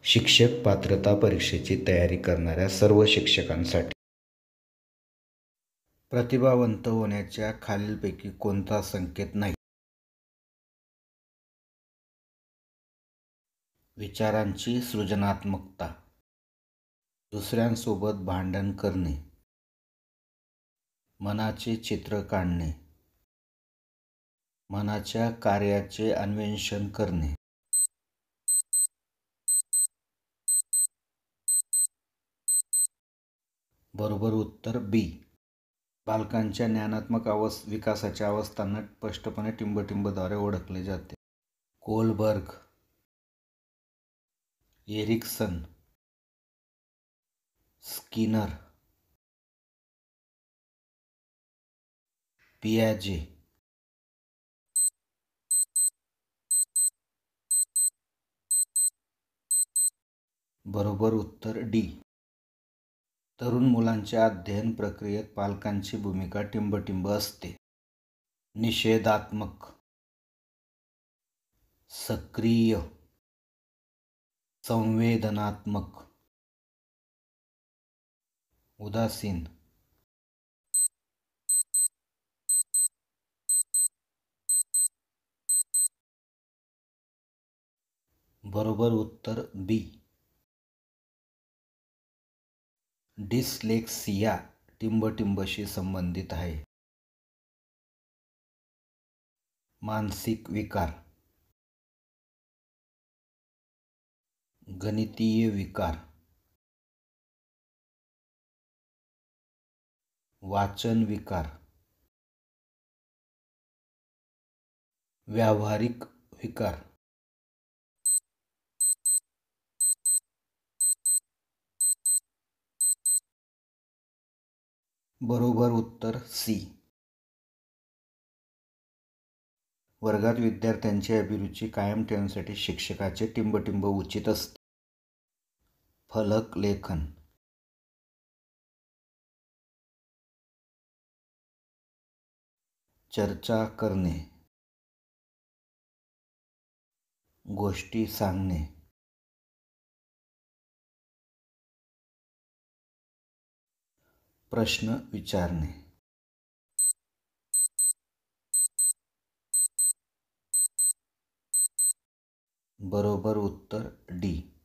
शिक्षक पात्रता परीक्षेची तयारी करणाऱ्या सर्व शिक्षकांसाठी प्रतिभावंत होण्याच्या खालीलपैकी कोणता संकेत नाही? विचारांची सृजनात्मकता, दुसऱ्यांसोबत भांडण करणे, मनाचे चित्र काढणे, मनाच्या कार्याचे अन्वेषण करणे. बरोबर उत्तर बी. बालकांच्या ज्ञानात्मक विकासाच्या अवस्थांना स्पष्टपणे टिंब-टिंबद्वारे ओळखले जाते. कोलबर्ग, एरिक्सन, स्किनर, पियाजे. बरोबर उत्तर डी. तरुण मुलांच्या अध्ययन प्रक्रियेत पालकांची भूमिका टिंब-टिंब असते. निषेधात्मक, सक्रिय, संवेदनात्मक, उदासीन. बरोबर उत्तर बी. डिस्लेक्सिया टिंब-टिंबशी संबंधित आहे. मानसिक विकार, गणितीय विकार, वाचन विकार, व्यावहारिक विकार. बरोबर उत्तर सी. वर्गात विद्यार्थ्यांची अभिरुची कायम ठेवण्यासाठी शिक्षकाचे टिंब-टिंब उचित असते. फलक लेखन, चर्चा करणे, गोष्टी सांगणे, प्रश्न विचारणे. बरोबर उत्तर डी.